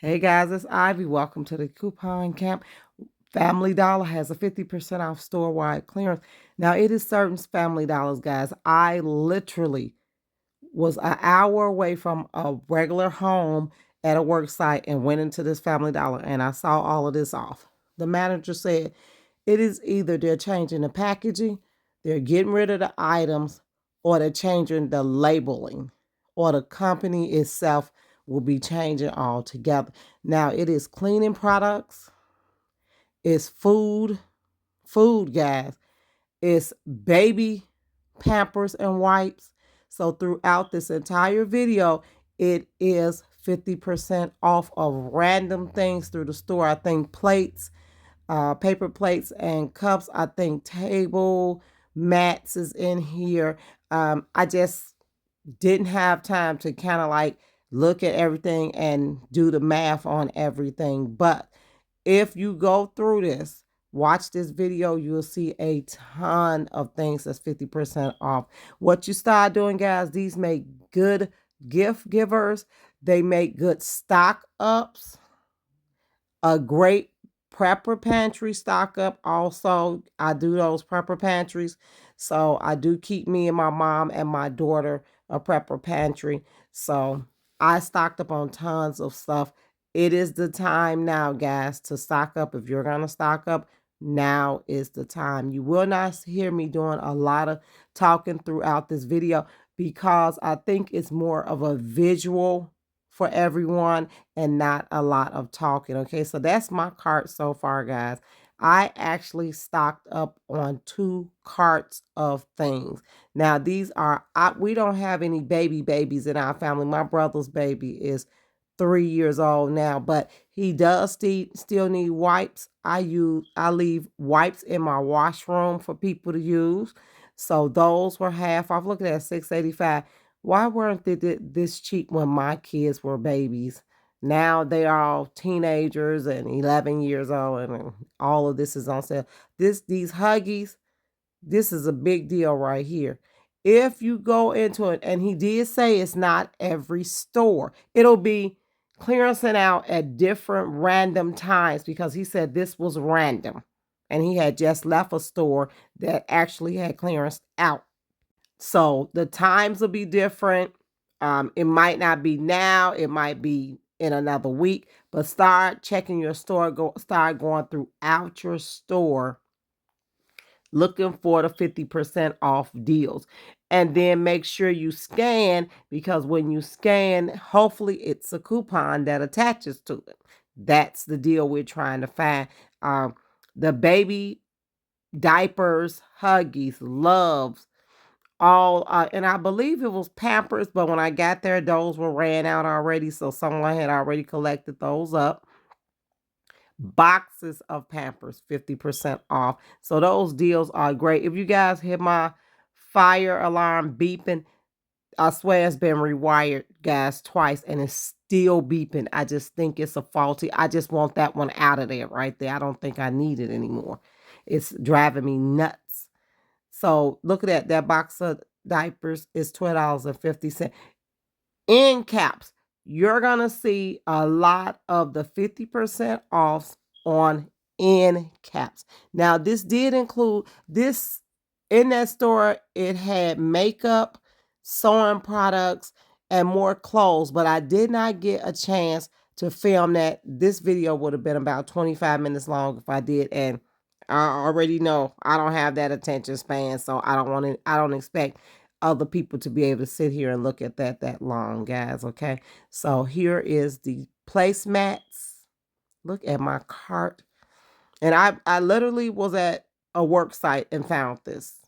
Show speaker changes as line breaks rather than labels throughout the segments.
Hey guys, it's Ivy. Welcome to the coupon camp. Family Dollar has a 50% off store-wide clearance. Now, it is certain Family Dollars, guys. I literally was an hour away from a regular home at a work site and went into this Family Dollar and I saw all of this off. The manager said it is either they're changing the packaging, they're getting rid of the items, or they're changing the labeling, or the company itself will be changing altogether. Now, it is cleaning products, it's food, guys. It's baby pampers and wipes. So throughout this entire video, it is 50% off of random things through the store. I think plates, paper plates and cups. I think table mats is in here. I just didn't have time to kind of like look at everything and do the math on everything. But if you go through this, watch this video, you'll see a ton of things that's 50% off. What you start doing, guys, these make good gift givers. They make good stock ups. A great prepper pantry stock up. Also, I do those prepper pantries. So I do keep me and my mom and my daughter a prepper pantry. So I stocked up on tons of stuff. It is the time now, guys, to stock up. If you're going to stock up, now is the time. You will not hear me doing a lot of talking throughout this video because I think it's more of a visual for everyone and not a lot of talking. Okay, so that's my cart so far, guys. I actually stocked up on 2 carts of things. Now, these are, we don't have any babies in our family. My brother's baby is 3 years old now, but he does still need wipes. I leave wipes in my washroom for people to use. So those were half off. Look at that, $6.85. Why weren't they this cheap when my kids were babies? Now they are all teenagers and 11 years old, and all of this is on sale. These Huggies, this is a big deal right here. If you go into it, and he did say it's not every store. It'll be clearancing out at different random times because he said this was random. And he had just left a store that actually had clearance out. So the times will be different. It might not be now. It might be in another week. But start checking your store. Start going throughout your store looking for the 50% off deals. And then make sure you scan because when you scan, hopefully it's a coupon that attaches to it. That's the deal we're trying to find. The baby diapers, Huggies, Loves, all and I believe it was Pampers, but when I got there, those were ran out already, so someone had already collected those up. Boxes of Pampers, 50% off. So those deals are great. If you guys hear my fire alarm beeping, I swear it's been rewired, guys, twice, and it's still beeping. I just think it's a faulty. I just want that one out of there right there. I don't think I need it anymore. It's driving me nuts. So look at that box of diapers is $12.50. In caps, you're going to see a lot of the 50% off on end caps. Now, this did include this in that store. It had makeup, sewing products, and more clothes, but I did not get a chance to film that. This video would have been about 25 minutes long if I did, and I already know I don't have that attention span, so I don't expect other people to be able to sit here and look at that long, guys. Okay, so here is the placemats. Look at my cart. And I literally was at a work site and found this.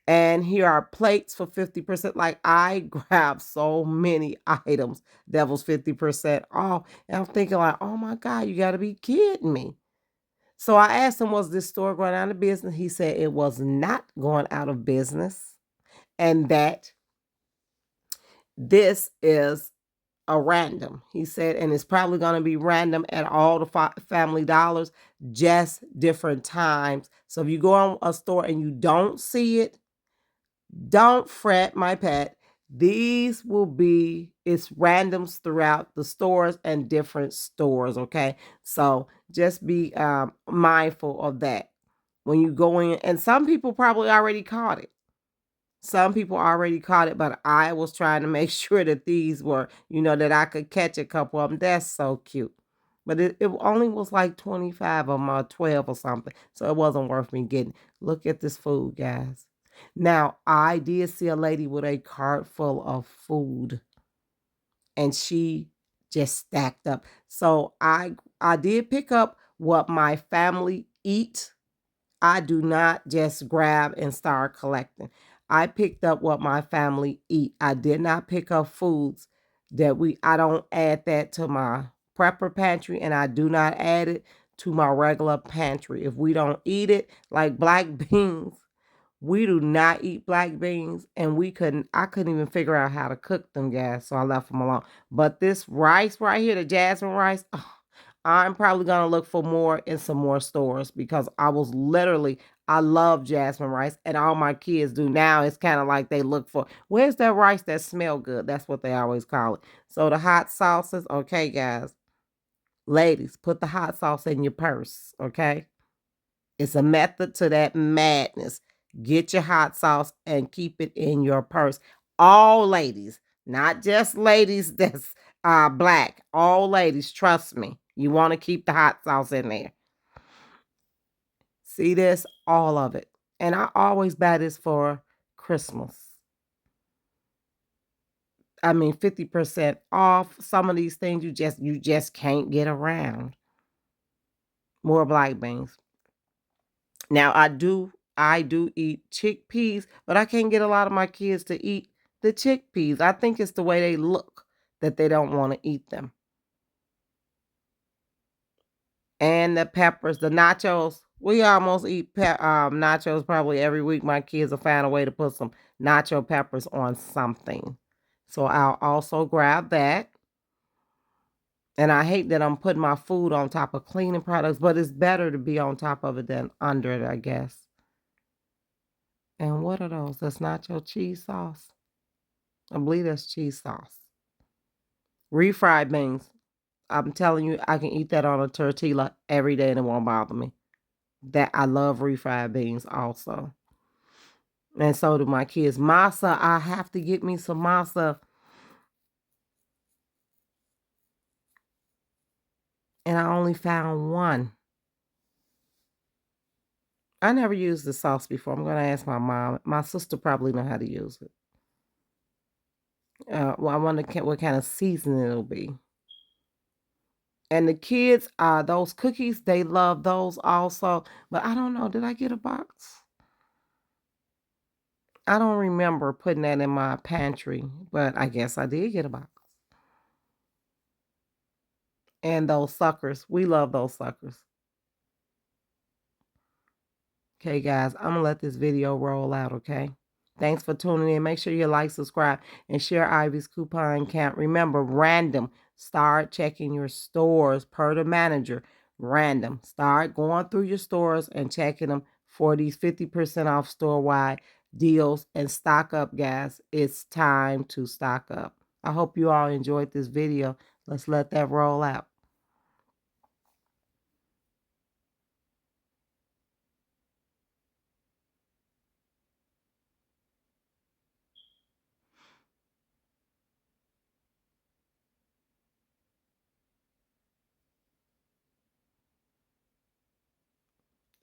And here are plates for 50%. Like, I grabbed so many items that was 50% off. And I'm thinking like, oh my God, you got to be kidding me. So I asked him, was this store going out of business? He said it was not going out of business and that this is a random. He said, and it's probably going to be random at all the Family Dollars, just different times. So if you go on a store and you don't see it, don't fret, my pet. These will be, it's randoms throughout the stores and different stores, okay? So just be mindful of that when you go in. And some people probably already caught it. Some people already caught it, but I was trying to make sure that these were, that I could catch a couple of them. That's so cute. But it only was like 25 of them or 12 or something. So it wasn't worth me getting. Look at this food, guys. Now, I did see a lady with a cart full of food, and she just stacked up. So I did pick up what my family eat. I do not just grab and start collecting. I picked up what my family eat. I did not pick up foods that I don't add that to my prepper pantry, and I do not add it to my regular pantry. If we don't eat it, like black beans, we do not eat black beans, and I couldn't even figure out how to cook them, guys, so I left them alone. But this rice right here, the jasmine rice, oh, I'm probably gonna look for more in some more stores, because I love jasmine rice, and all my kids do now. It's kind of like they look for, where's that rice that smell good? That's what they always call it. So the hot sauces, okay, guys, ladies, put the hot sauce in your purse, okay? It's a method to that madness. Get your hot sauce and keep it in your purse. All ladies, not just ladies that's black. All ladies, trust me. You want to keep the hot sauce in there. See this? All of it. And I always buy this for Christmas. I mean, 50% off. Some of these things you just can't get around. More black beans. Now I do eat chickpeas, but I can't get a lot of my kids to eat the chickpeas. I think it's the way they look that they don't want to eat them. And the peppers, the nachos. We almost eat nachos probably every week. My kids will find a way to put some nacho peppers on something. So I'll also grab that. And I hate that I'm putting my food on top of cleaning products, but it's better to be on top of it than under it, I guess. And what are those? That's nacho cheese sauce. I believe that's cheese sauce. Refried beans. I'm telling you, I can eat that on a tortilla every day and it won't bother me. That I love refried beans also. And so do my kids. Masa, I have to get me some masa. And I only found one. I never used the sauce before. I'm going to ask my mom. My sister probably know how to use it. Well, I wonder what kind of seasoning it'll be. And the kids, those cookies, they love those also. But I don't know. Did I get a box? I don't remember putting that in my pantry, but I guess I did get a box. And those suckers, we love those suckers. Okay, guys, I'm going to let this video roll out, okay? Thanks for tuning in. Make sure you like, subscribe, and share Ivy's coupon count. Remember, random. Start checking your stores per the manager. Random. Start going through your stores and checking them for these 50% off store-wide deals, and stock up, guys. It's time to stock up. I hope you all enjoyed this video. Let's let that roll out.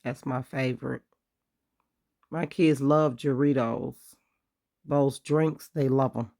That's my favorite. My kids love Doritos. Those drinks, they love them.